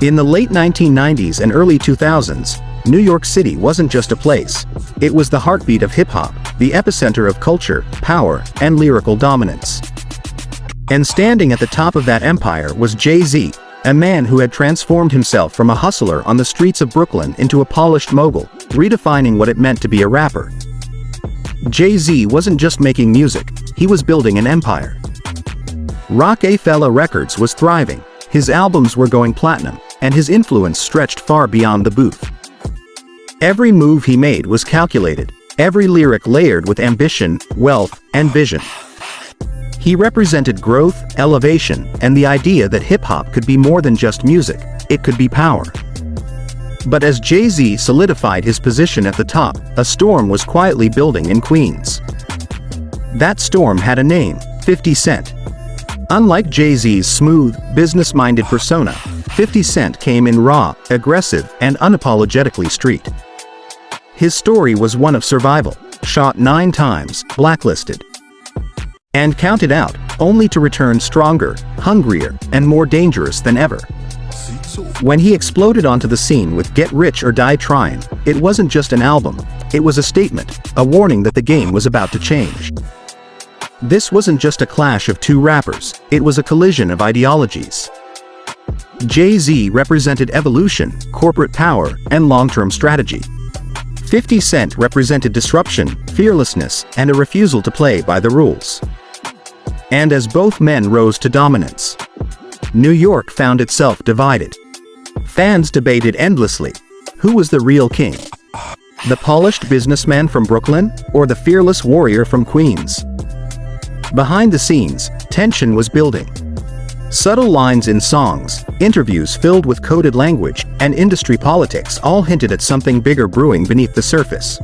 In the late 1990s and early 2000s, New York City wasn't just a place. It was the heartbeat of hip-hop, the epicenter of culture, power, and lyrical dominance. And standing at the top of that empire was Jay-Z, a man who had transformed himself from a hustler on the streets of Brooklyn into a polished mogul, redefining what it meant to be a rapper. Jay-Z wasn't just making music, he was building an empire. Rockefeller Records was thriving, his albums were going platinum, and his influence stretched far beyond the booth. Every move he made was calculated, every lyric layered with ambition, wealth, and vision. He represented growth, elevation, and the idea that hip-hop could be more than just music, it could be power. But as Jay-Z solidified his position at the top, a storm was quietly building in Queens. That storm had a name: 50 Cent. Unlike Jay-Z's smooth, business-minded persona, 50 Cent came in raw, aggressive, and unapologetically street. His story was one of survival, shot 9 times, blacklisted, and counted out, only to return stronger, hungrier, and more dangerous than ever. When he exploded onto the scene with Get Rich or Die Tryin', it wasn't just an album, it was a statement, a warning that the game was about to change. This wasn't just a clash of two rappers, it was a collision of ideologies. Jay-Z represented evolution, corporate power, and long-term strategy. 50 Cent represented disruption, fearlessness, and a refusal to play by the rules. And as both men rose to dominance, New York found itself divided. Fans debated endlessly. Who was the real king? The polished businessman from Brooklyn, or the fearless warrior from Queens? Behind the scenes, tension was building. Subtle lines in songs, interviews filled with coded language, and industry politics all hinted at something bigger brewing beneath the surface.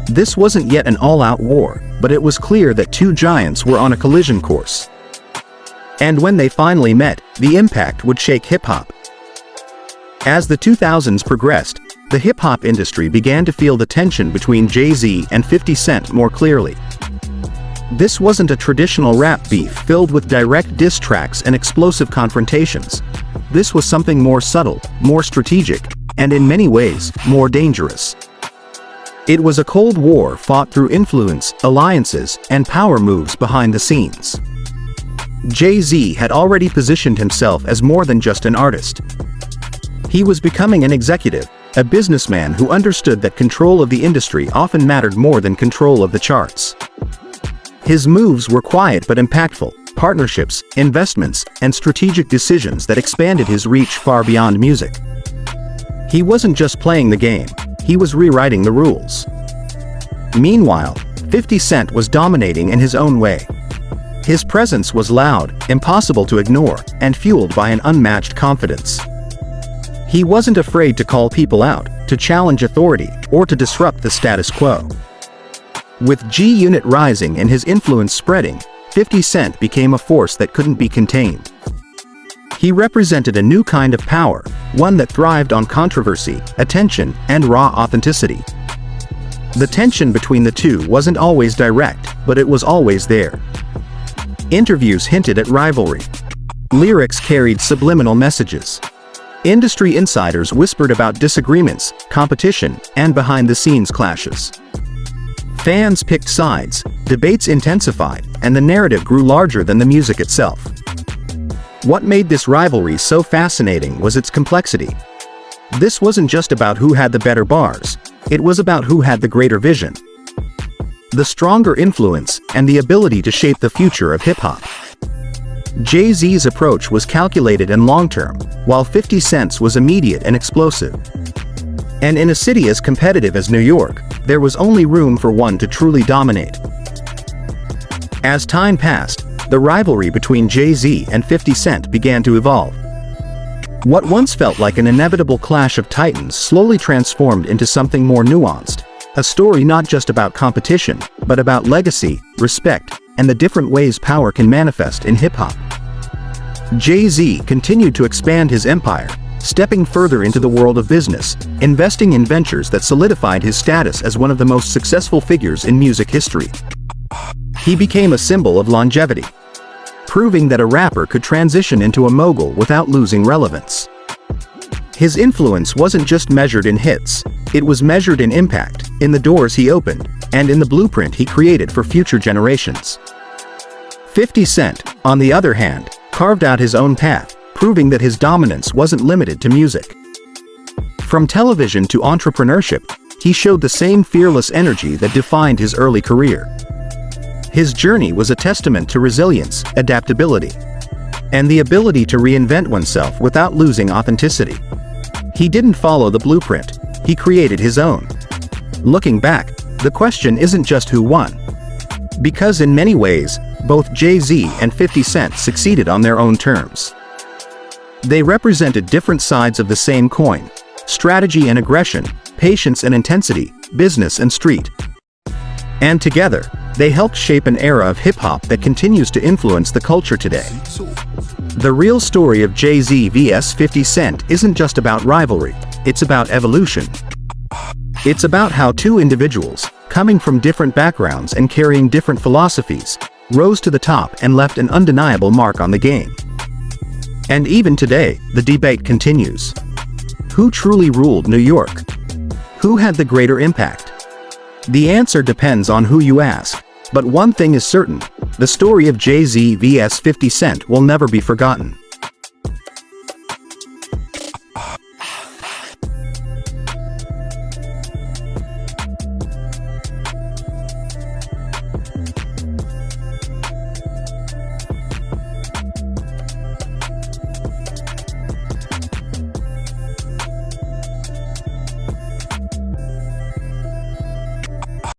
This wasn't yet an all-out war, but it was clear that two giants were on a collision course. And when they finally met, the impact would shake hip-hop. As the 2000s progressed, the hip-hop industry began to feel the tension between Jay-Z and 50 Cent more clearly. This wasn't a traditional rap beef filled with direct diss tracks and explosive confrontations. This was something more subtle, more strategic, and in many ways, more dangerous. It was a cold war fought through influence, alliances, and power moves behind the scenes. Jay-Z had already positioned himself as more than just an artist. He was becoming an executive, a businessman who understood that control of the industry often mattered more than control of the charts. His moves were quiet but impactful: partnerships, investments, and strategic decisions that expanded his reach far beyond music. He wasn't just playing the game, he was rewriting the rules. Meanwhile, 50 Cent was dominating in his own way. His presence was loud, impossible to ignore, and fueled by an unmatched confidence. He wasn't afraid to call people out, to challenge authority, or to disrupt the status quo. With G-Unit rising and his influence spreading, 50 Cent became a force that couldn't be contained. He represented a new kind of power, one that thrived on controversy, attention, and raw authenticity. The tension between the two wasn't always direct, but it was always there. Interviews hinted at rivalry. Lyrics carried subliminal messages. Industry insiders whispered about disagreements, competition, and behind-the-scenes clashes. Fans picked sides, debates intensified, and the narrative grew larger than the music itself. What made this rivalry so fascinating was its complexity. This wasn't just about who had the better bars, it was about who had the greater vision, the stronger influence, and the ability to shape the future of hip-hop. Jay-Z's approach was calculated and long-term, while 50 Cent's was immediate and explosive. And in a city as competitive as New York, there was only room for one to truly dominate. As time passed, the rivalry between Jay-Z and 50 Cent began to evolve. What once felt like an inevitable clash of titans slowly transformed into something more nuanced, a story not just about competition, but about legacy, respect, and the different ways power can manifest in hip-hop. Jay-Z continued to expand his empire, stepping further into the world of business, investing in ventures that solidified his status as one of the most successful figures in music history. He became a symbol of longevity, proving that a rapper could transition into a mogul without losing relevance. His influence wasn't just measured in hits, it was measured in impact, in the doors he opened, and in the blueprint he created for future generations. 50 Cent, on the other hand, carved out his own path, proving that his dominance wasn't limited to music. From television to entrepreneurship, he showed the same fearless energy that defined his early career. His journey was a testament to resilience, adaptability, and the ability to reinvent oneself without losing authenticity. He didn't follow the blueprint, he created his own. Looking back, the question isn't just who won. Because in many ways, both Jay-Z and 50 Cent succeeded on their own terms. They represented different sides of the same coin: strategy and aggression, patience and intensity, business and street. And together, they helped shape an era of hip-hop that continues to influence the culture today. The real story of Jay-Z vs 50 Cent isn't just about rivalry, it's about evolution. It's about how two individuals, coming from different backgrounds and carrying different philosophies, rose to the top and left an undeniable mark on the game. And even today, the debate continues. Who truly ruled New York? Who had the greater impact? The answer depends on who you ask, but one thing is certain: the story of Jay-Z vs 50 Cent will never be forgotten.